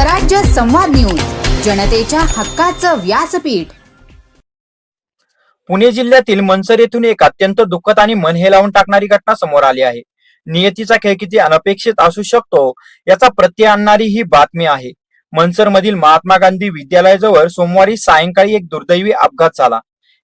स्वराज्य संवाद न्यूज, जनतेच्या हक्काचं व्यासपीठ. पुणे जिल्ह्यातील मनसर येथून एक अत्यंत दुःखद आणि मन हेलावून टाकणारी घटना समोर आली आहे. नियतीचा खेळ किती अनपेक्षित असू शकतो याचा प्रत्यय आणणारी ही बातमी आहे. मनसर मधील महात्मा गांधी विद्यालयाजवळ सोमवारी सायंकाळी एक दुर्दैवी अपघात झाला.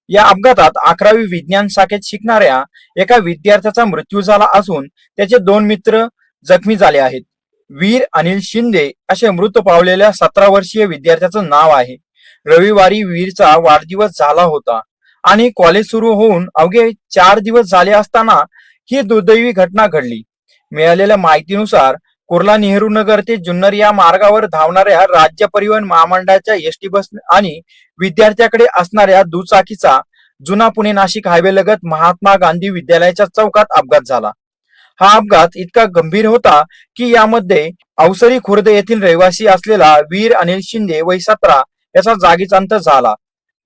या अपघातात 11वी विज्ञान शाखेत शिकणाऱ्या एका विद्यार्थ्याचा मृत्यू झाला असून त्याचे 2 मित्र जखमी झाले आहेत. वीर अनिल शिंदे असे मृत पावलेल्या 17 वर्षीय विद्यार्थ्याचं नाव आहे. रविवारी वीरचा वाढदिवस झाला होता आणि कॉलेज सुरू होऊन अवघे 4 दिवस झाले असताना ही दुर्दैवी घटना घडली. मिळालेल्या माहितीनुसार कुर्ला नेहरू नगर ते जुन्नर या मार्गावर धावणाऱ्या राज्य परिवहन महामंडळाच्या एसटी बस आणि विद्यार्थ्याकडे असणाऱ्या दुचाकीचा जुना पुणे नाशिक हायवे लगत महात्मा गांधी विद्यालयाच्या चौकात अपघात झाला. हा अपघात इतका गंभीर होता की यामध्ये अवसरी खुर्द येथील रहिवासी असलेला वीर अनिल शिंदे वय 17 याचा जागीच अंत झाला.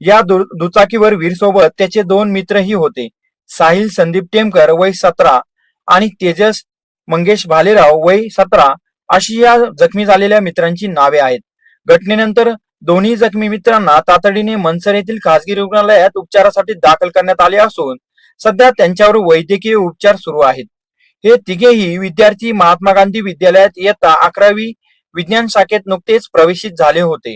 या दुचाकीवर वीर सोबत त्याचे 2 मित्रही होते. साहिल संदीप टेमकर वय 17 आणि तेजस मंगेश भालेराव वय 17 अशी या जखमी झालेल्या मित्रांची नावे आहेत. घटनेनंतर दोन्ही जखमी मित्रांना तातडीने मनसर येथील खासगी रुग्णालयात उपचारासाठी दाखल करण्यात आले असून सध्या त्यांच्यावर वैद्यकीय उपचार सुरू आहेत. हे तिघेही विद्यार्थी महात्मा गांधी विद्यालयात इयत्ता 11वी विज्ञान शाखेत नुकतेच प्रवेशित झाले होते.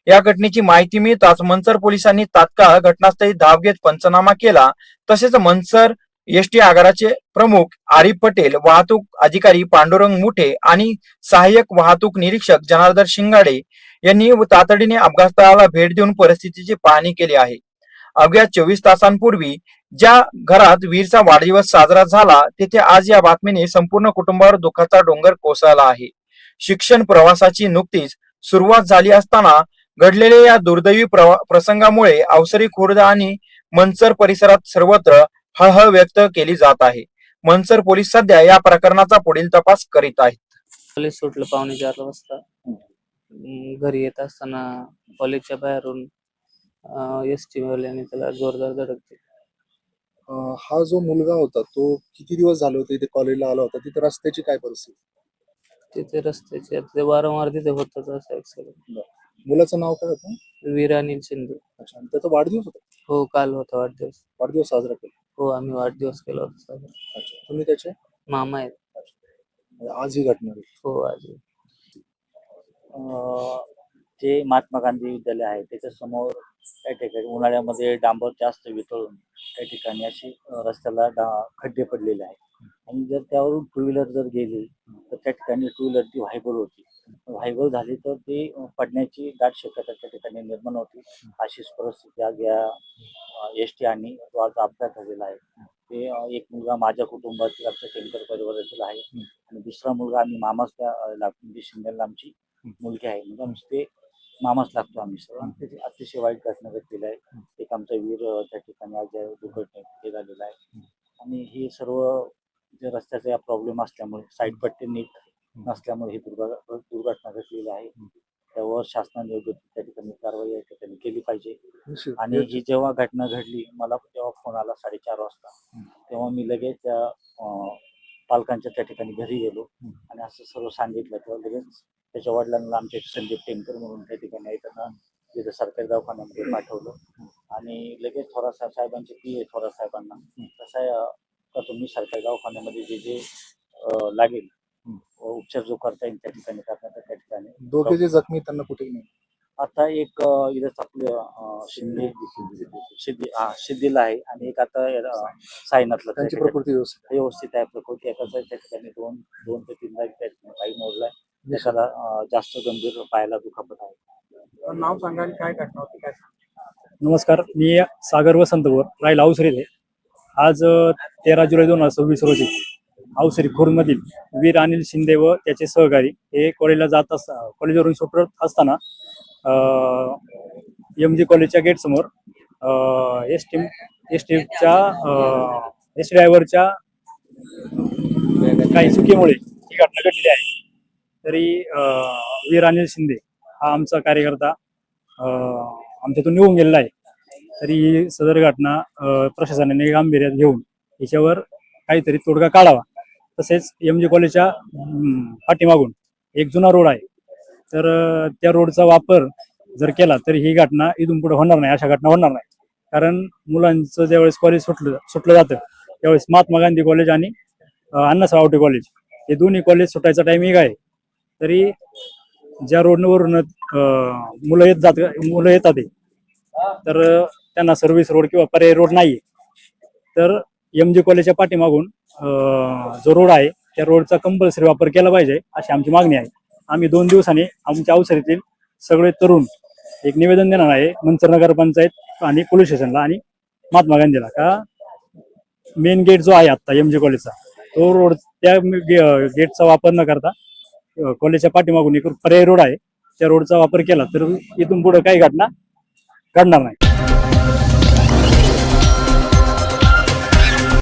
या घटनेची माहिती मिळताच मनसर पोलिसांनी तात्काळ घटनास्थळी धाव घेत पंचनामा केला. तसेच मनसर एसटी आगाराचे प्रमुख आरिफ पटेल, वाहतूक अधिकारी पांडुरंग मुठे आणि सहाय्यक वाहतूक निरीक्षक जनार्दन शिंगाडे यांनी तातडीने अपघातस्थळाला भेट देऊन परिस्थितीची पाहणी केली आहे. अवघ्या 24 तासांपूर्वी ज्या घरात वीरचा वाढदिवस साजरा झाला तेथे आज या बातमीने संपूर्ण कुटुंबावर दुःखाचा डोंगर कोसळला आहे. शिक्षण प्रवासाची नुकतीच सुरुवात झाली असताना घडलेल्या या दुर्दैवी प्रसंगामुळे अवसरी खुर्द आणि मनसर परिसरात सर्वत्र हळहळ व्यक्त केली जात आहे. मनसर पोलीस सध्या या प्रकरणाचा पुढील तपास करीत आहेत. कॉलेज सुटलं 4:45 वाजता. घरी येत असताना कॉलेजच्या बाहेरून एसटी वाल्याने त्याला जोरदार धडक दिली. हा जो मुलगा होता तो किती दिवस झाले होते इथे कॉलेजला आला होता, तिथे रस्त्याची काय परिस्थिती? तिथे रस्त्याचे ते वारंवार तिथे होतच असं ऍक्सिडेंट. मुलाचं नाव काय होतं? वीर अनिल शिंदे. अच्छा, आणि त्याचा वाढदिवस होता? हो, काल होता वाढदिवस. वाढदिवस साजरा केला? हो, आम्ही वाढदिवस केला होता साजरा. अच्छा, तुम्ही त्याचे मामा आहेत. आज ही घटना घडली? हो, आज. जे महात्मा गांधी विद्यालय आहे त्याच्या समोर काही ठिकाणी उन्हाळ्यामध्ये डांबर जास्त वितळून काही ठिकाणी अशी रस्त्याला खड्डे पडलेले आहेत. आणि जर त्यावरून 2 व्हीलर जर गेली तर त्या ठिकाणी 2 व्हीलर ती व्हायबल होती. व्हायबल झाली तर ती पडण्याची दाट शक्यता त्या ठिकाणी निर्माण होती. अशीच परिस्थिती आज या एसटी आणि जो आज अपघात झालेला आहे ते एक मुलगा माझ्या कुटुंबातील आमच्या टेमकर परिवारातील आहे आणि दुसरा मुलगा आम्ही मामाच त्या म्हणजे शिंदेला आमची मुलगी आहे, म्हणजे आमचे ते मामाच लागतो आम्ही सर्व. आणि त्याची अतिशय वाईट घटना घडलेली आहे. एक आमचा वीर त्या ठिकाणी आज दुर्घटनेत हे झालेला आहे. आणि हे सर्व जे रस्त्याचा या प्रॉब्लेम असल्यामुळे साईड पट्टी नीट नसल्यामुळे ही दुर्घटना घडलेली आहे. त्यावर शासनाने योग्य त्या ठिकाणी कारवाई या ठिकाणी केली पाहिजे. आणि ही जेव्हा घटना घडली मला तेव्हा फोन आला 4:30 वाजता. तेव्हा मी लगेच त्या पालकांच्या त्या ठिकाणी घरी गेलो आणि असं सर्व सांगितलं. तेव्हा लगेच त्याच्या वडिलांना आमचे संदीप टेमकर म्हणून त्या ठिकाणी त्यांना तिथं सरकारी दवाखान्यामध्ये पाठवलं आणि लगेच थोरात साहेबांची पी थोरात साहेबांना कसं आहे का तुम्ही सरकारी दवाखान्यामध्ये जे जे लागेल उपचार जो करता येईल त्या ठिकाणी करण्यात त्या ठिकाणी. दोघे जे जखमी त्यांना कुठे नाही? आता एक इथं आपलं शिंदेला आहे आणि एक आता साईनाथला. त्यांची प्रकृती व्यवस्थित आहे. प्रकृती एकाचा त्या ठिकाणी 2 ते 3 त्या ठिकाणी पाय मोडलाय. त्याला जास्त गंभीर पायाला दुखापत आहे. नाव सांगा आणि काय घटना होती काय? नमस्कार, मी सागर वसंत बोर, राहिला अवसरी इथे. आज 13 जुलै 2026 रोजी अवसरी खुर्दमधील वीर अनिल शिंदे व त्याचे सहकारी हे कॉलेजवरून सुटत असताना MG कॉलेजच्या गेट समोर एसटी ड्रायव्हरच्या काही चुकीमुळे ही घटना घडलेली आहे. तरी वीर अनिल शिंदे हा आमचा कार्यकर्ता आमच्यातून निघून गेलेला आहे. तरी सदर घटना प्रशासनाने गांभीर्यात घेऊन याच्यावर काहीतरी तोडगा काढावा. तसेच MG कॉलेजच्या पाठीमागून एक जुना रोड आहे तर त्या रोडचा वापर जर केला तर ही घटना इथून पुढे होणार नाही, अशा घटना होणार नाही. कारण मुलांचं ज्यावेळेस कॉलेज सुटलं जातं त्यावेळेस महात्मा गांधी कॉलेज आणि अण्णासाहेब आवटे कॉलेज हे दोन्ही कॉलेज सुटायचा टायमिंग आहे. तरी ज्या रोडवरून मुलं येतात तर त्यांना सर्व्हिस रोड किंवा पर्यायी रोड नाही. तर MG कॉलेजच्या पाठीमागून जो रोड आहे त्या रोडचा कंपल्सरी वापर केला पाहिजे अशी आमची मागणी आहे. आम्ही 2 दिवसांनी आमच्या अवसरीतील सगळे तरुण एक निवेदन देणार आहे मंचर नगर पंचायत आणि पोलीस स्टेशनला आणि महात्मा गांधीला, का मेन गेट जो आहे आता MG कॉलेजचा तो रोड त्या गेटचा वापर न करता कॉलेजच्या पाठीमागून एक पर्यायी रोड आहे त्या रोडचा वापर केला तर इथून पुढे काही घटना घडणार नाही.